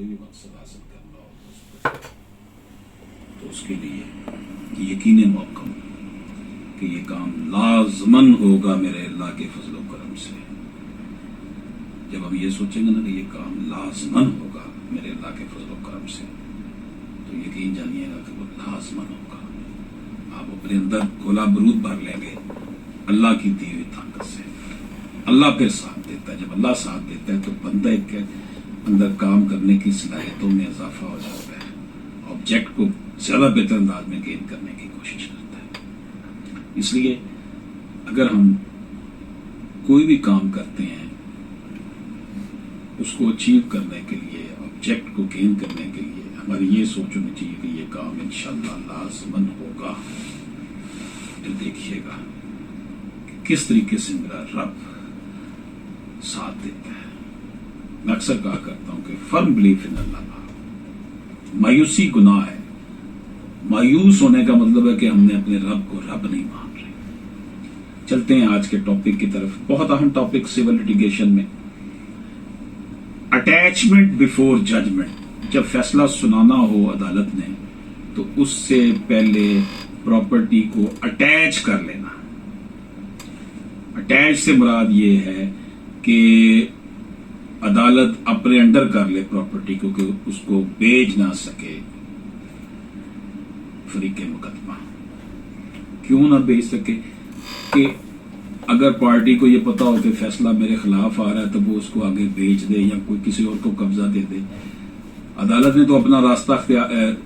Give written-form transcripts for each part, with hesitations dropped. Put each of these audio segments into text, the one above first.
कोई भी मकसद हासिल करना हो तो उसके लिए यकीन मौका कि ये काम लाजमन होगा मेरे अल्लाह के फजल व करम से। जब हम ये सोचेंगे ना कि ये काम लाजमन होगा मेरे अल्लाह के फजल व करम से, तो यकीन जानिएगा कि वो लाजमन होगा। आप अपने अंदर गोला बरूद भर लेंगे अल्लाह की दी हुई ताकत से। अल्लाह फिर साथ देता है। जब अल्लाह साथ देता है तो बंदे के अंदर काम करने की सलाहियतों में इजाफा हो जाता है, ऑब्जेक्ट को ज्यादा बेहतर अंदाज में गेन करने की कोशिश करता है। इसलिए अगर हम कोई भी काम करते हैं उसको अचीव करने के लिए, ऑब्जेक्ट को गेन करने के लिए हमारी ये सोच होनी चाहिए कि ये काम इंशाअल्लाह लाज़िमन होगा। फिर देखिएगा कि किस तरीके से मेरा रब साथ देता है। मैं अक्सर कहा करता हूं कि फर्म बिलीफ इन अल्लाह। मायूसी गुनाह है। मायूस होने का मतलब है कि हमने अपने रब को रब नहीं मान रहे। चलते हैं आज के टॉपिक की तरफ। बहुत अहम टॉपिक सिविल लिटिगेशन में अटैचमेंट बिफोर जजमेंट। जब फैसला सुनाना हो अदालत ने तो उससे पहले प्रॉपर्टी को अटैच कर लेना। अटैच से मुराद ये है कि अदालत अपने अंडर कर ले प्रॉपर्टी को कि उसको बेच ना सके फरीके मुकदमा। क्यों ना बेच सके कि अगर पार्टी को ये पता हो कि फैसला मेरे खिलाफ आ रहा है तो वो उसको आगे बेच दे या कोई किसी और को कब्जा दे दे। अदालत ने तो अपना रास्ता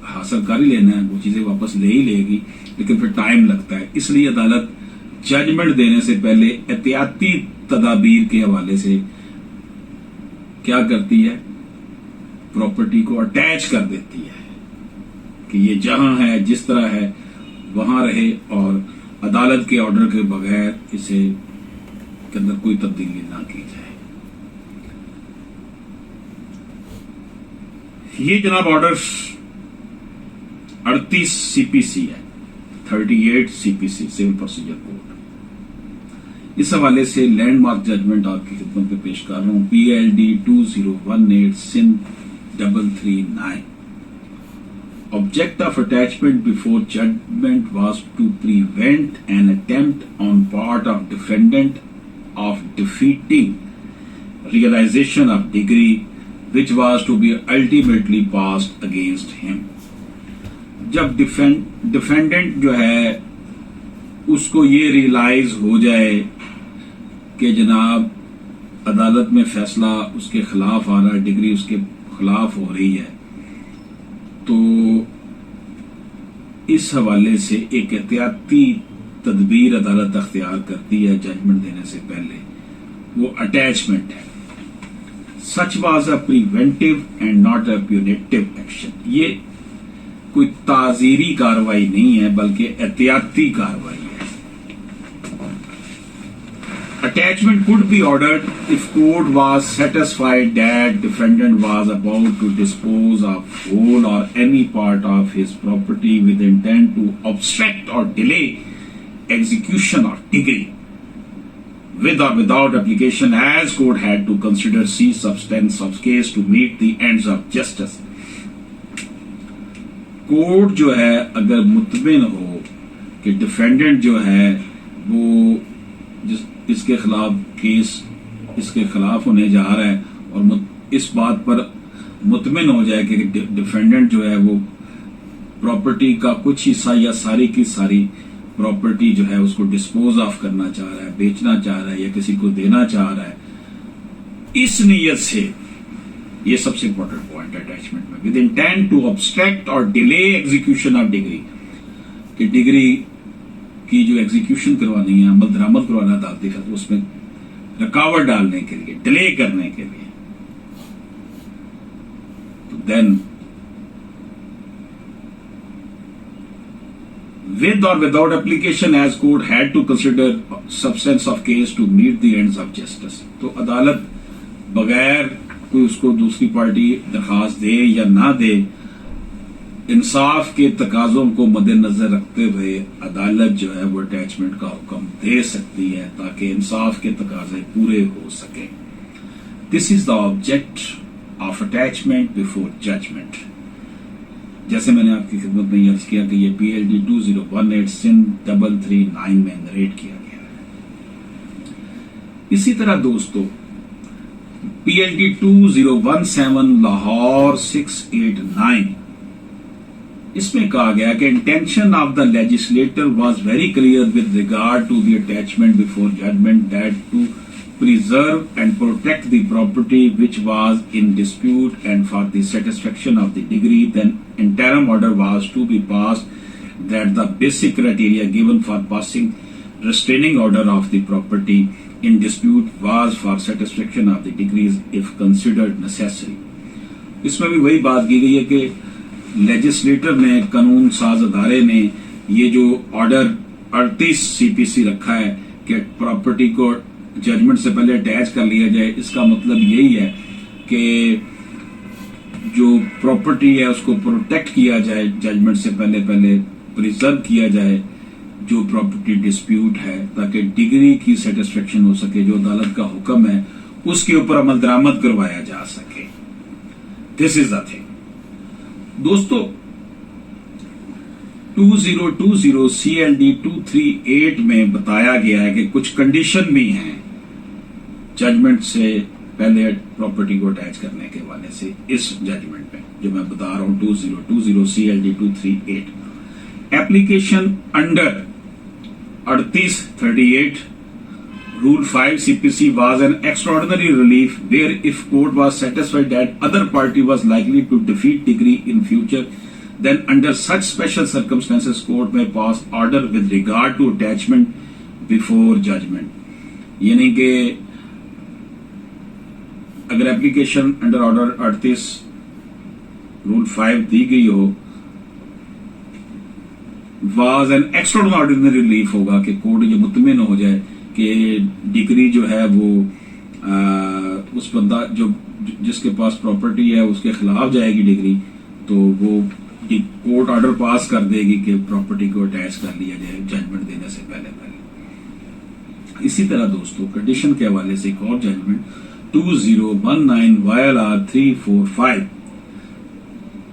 हासिल कर ही लेना है, वो चीजें वापस ले ही लेगी, लेकिन फिर टाइम लगता है। इसलिए अदालत जजमेंट देने से पहले एहतियाती तदाबीर के हवाले से क्या करती है, प्रॉपर्टी को अटैच कर देती है कि ये जहां है जिस तरह है वहां रहे और अदालत के ऑर्डर के बगैर इसे के अंदर कोई तब्दीली ना की जाए। ये जनाब ऑर्डर 38 सीपीसी है, 38 सीपीसी सिविल प्रोसीजर कोड। इस हवाले से लैंडमार्क जजमेंट आपकी खिदमत में पेश कर रहा हूं। PLD 2018 Sindh 339। Object of attachment before judgment was to prevent an attempt on part of defendant of defeating realization of degree which was to be ultimately passed against him। जब डिफेंडेंट जो है उसको ये रियलाइज हो जाए कि जनाब अदालत में फैसला उसके खिलाफ आ रहा है, डिग्री उसके खिलाफ हो रही है, तो इस हवाले से एक एहतियाती तदबीर अदालत अख्तियार करती है जजमेंट देने से पहले। वो अटैचमेंट है। Such was a preventive and not a punitive action. ये कोई ताजीरी कार्रवाई नहीं है बल्कि एहतियाती कार्रवाई है। Attachment could be ordered if court was satisfied that defendant was about to dispose of whole or any part of his property with intent to obstruct or delay execution of degree, with or without application, as court had to consider C substance of case to meet the ends of justice। Court जो है अगर मुतमिन हो कि defendant जो है वो इसके खिलाफ केस इसके खिलाफ होने जा रहा है और इस बात पर मुतमिन हो जाए कि डिफेंडेंट जो है वो प्रॉपर्टी का कुछ हिस्सा या सारी की सारी प्रॉपर्टी जो है उसको डिस्पोज ऑफ करना चाह रहा है, बेचना चाह रहा है या किसी को देना चाह रहा है, इस नीयत से, ये सबसे इंपॉर्टेंट पॉइंट है अटैचमेंट में, विद इंटेंट टू ऑब्स्ट्रक्ट और डिले एग्जीक्यूशन ऑफ डिग्री, कि डिग्री की जो एग्जीक्यूशन करवानी है, अमल दरामद करवाना अदालती है, तो उसमें रुकावट डालने के लिए, डिले करने के लिए, तो then with or without application as court had to consider substance of case to meet the ends of justice। तो अदालत बगैर कोई उसको दूसरी पार्टी दरखास्त दे या ना दे, इंसाफ के तकाजों को मद्देनजर रखते हुए अदालत जो है वो अटैचमेंट का हुक्म दे सकती है ताकि इंसाफ के तकाजे पूरे हो सके। This is the object of attachment before judgment. जैसे मैंने आपकी खिदमत में अर्ज किया कि ये PLD 2018 सिंध 339 में नरेट किया गया है। इसी तरह दोस्तों PLD 2017 लाहौर 689 इसमें कहा गया कि intention of the legislator was very clear with regard to the attachment before judgment that to preserve and protect the property which was in dispute and for the satisfaction of the degree, then interim order was to be passed that the basic criteria given for passing restraining order of the property in dispute was for satisfaction of the degrees if considered necessary. इसमें भी वही बात की गई है कि legislator ने, कानून साज अदारे ने ये जो ऑर्डर 38 CPC रखा है कि प्रॉपर्टी को जजमेंट से पहले अटैच कर लिया जाए, इसका मतलब यही है कि जो प्रॉपर्टी है उसको प्रोटेक्ट किया जाए, जजमेंट से पहले प्रिजर्व किया जाए जो प्रॉपर्टी डिस्प्यूट है, ताकि डिग्री की सेटिस्फेक्शन हो सके, जो अदालत का हुक्म है उसके ऊपर अमल दरामद करवाया जा सके। This is the thing. दोस्तों 2020 CLD 238 में बताया गया है कि कुछ कंडीशन भी हैं जजमेंट से पहले प्रॉपर्टी को अटैच करने के हवाले से। इस जजमेंट में जो मैं बता रहा हूं 2020 CLD 238 application under 3838 Rule 5 CPC was an extraordinary relief where if court was satisfied that other party was likely to defeat degree in future, then under such special circumstances court may pass order with regard to attachment before judgment. यानी कि अगर application under order 38 rule 5 दी गई हो, was an extraordinary relief होगा कि court ये मुतमिन हो जाए कि डिग्री जो है वो उस बंदा जो जिसके पास प्रॉपर्टी है उसके खिलाफ जाएगी डिग्री, तो वो कोर्ट ऑर्डर पास कर देगी कि प्रॉपर्टी को अटैच कर लिया जाए जजमेंट देने से पहले। इसी तरह दोस्तों कंडीशन के हवाले से एक और जजमेंट 2019 YLR 345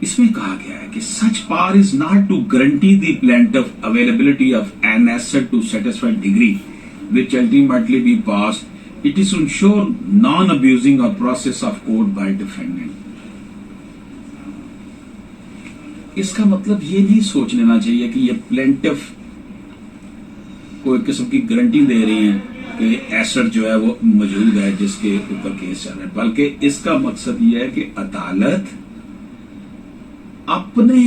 इसमें कहा गया है कि such power is not to guarantee the plaintiff availability of an asset to satisfy degree which ultimately be passed, it is to ensure non-abusing of process of court by defendant. इसका मतलब ये नहीं सोच लेना चाहिए कि ये प्लेंटिफ को एक किस्म की गारंटी दे रही हैं कि एसेट जो है वो मौजूद है जिसके ऊपर केस चल रहा है, बल्कि इसका मकसद ये है कि अदालत अपने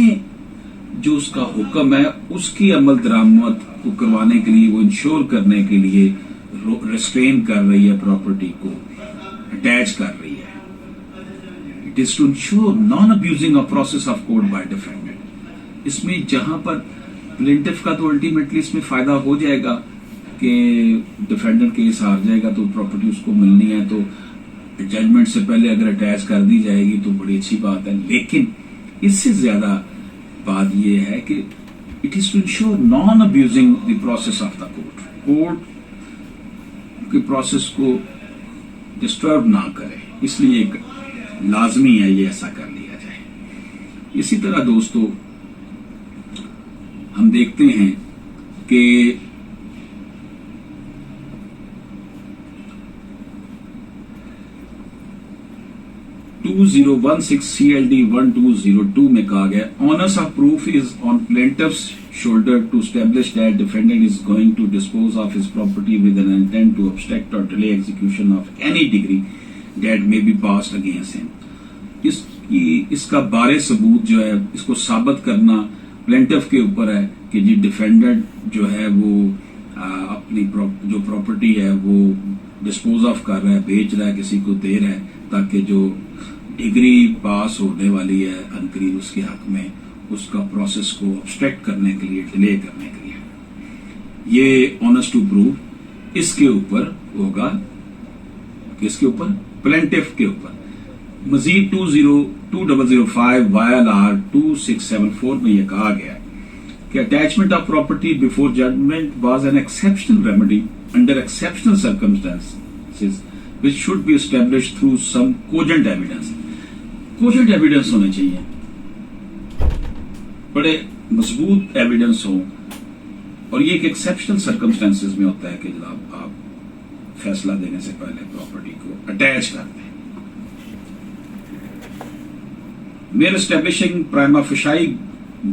जो उसका हुक्म है उसकी अमल दरामद को करवाने के लिए, वो इंश्योर करने के लिए रिस्ट्रेन कर रही है, प्रॉपर्टी को अटैच कर रही है। It is to ensure non abusing of process of court by defendant. इसमें जहां पर प्लेंटिफ का तो अल्टीमेटली इसमें फायदा हो जाएगा कि डिफेंडेंट केस हार जाएगा तो प्रॉपर्टी उसको मिलनी है, तो जजमेंट से पहले अगर अटैच कर दी जाएगी तो बड़ी अच्छी बात है। लेकिन इससे ज्यादा बात यह है कि it is to ensure non abusing the process of the court, court के प्रोसेस को डिस्टर्ब ना करे, इसलिए एक लाजमी है ये ऐसा कर लिया जाए। इसी तरह दोस्तों हम देखते हैं कि 2016 CLD 1202 में कहा गया onus of proof is on plaintiff's shoulder to establish that defendant is going to dispose of his property with an intent to obstruct or delay execution of any degree that may be passed against him. इसका बारे सबूत जो है इसको साबित करना plaintiff के ऊपर है कि जी डिफेंडेंट जो है वो अपनी जो प्रॉपर्टी है वो डिस्पोज ऑफ कर रहा है, बेच रहा है, किसी को दे रहा है, ताकि जो डिग्री पास होने वाली है अनकरीब उसके हक में उसका प्रोसेस को ऑब्स्ट्रैक्ट करने के लिए, डिले करने के लिए। ये ऑनेस्ट टू प्रूव इसके ऊपर होगा, किसके ऊपर? प्लेंटिफ के ऊपर। मजीद 2005 YLR 2674 में यह कहा गया कि attachment of property before judgment was an exceptional remedy under exceptional circumstances which should be established through some cogent evidence. Cogent evidence होने चाहिए, बड़े मजबूत एविडेंस हो। और ये एक एक्सेप्शनल सर्कमस्टेंसेस में होता है कि जनाब आप फैसला देने से पहले प्रॉपर्टी को अटैच कर दें। Mere establishing prima facie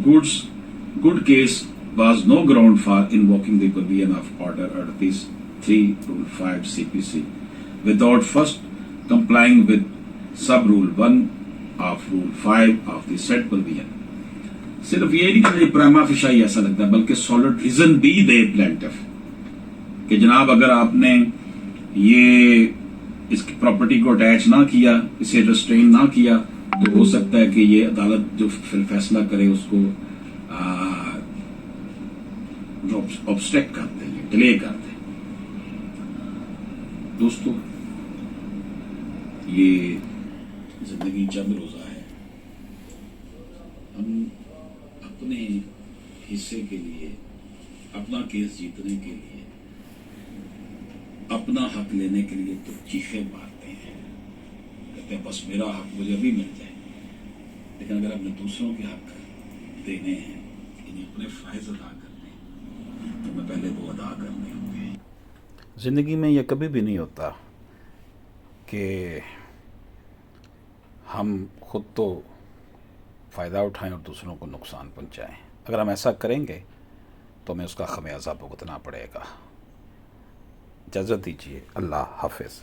good case was no ground for invoking the provision of Order 3 Rule 5 CPC without first complying with Sub Rule 1 of Rule 5 of the said provision. सिर्फ ये नहीं कि prima फेशियाई ऐसा लगता है, बल्कि सॉलिड रीजन भी दे plaintiff कि जनाब अगर आपने ये इस प्रॉपर्टी को अटैच ना किया, इसे रिस्ट्रेन ना किया, तो हो सकता है कि ये अदालत जो फैसला करे उसको ऑब्स्ट्रक्ट कर दें, डिले कर दें। दोस्तों, ये जिंदगी चंद रोजा है। हम अपने हिस्से के लिए, अपना केस जीतने के लिए, अपना हक लेने के लिए तो चीखें मारते हैं, कहते हैं बस मेरा हक मुझे भी मिल जाए। लेकिन अगर अपने दूसरों के हक देने हैं, इन्हें अपने फर्ज अदा करने हैं, तो मैं पहले वो अदा करने होंगे। ज़िंदगी में यह कभी भी नहीं होता कि हम खुद तो फ़ायदा उठाएं और दूसरों को नुकसान पहुंचाएं। अगर हम ऐसा करेंगे तो हमें उसका खमियाजा भुगतना पड़ेगा। इजाज़त दीजिए। अल्लाह हाफ़िज़।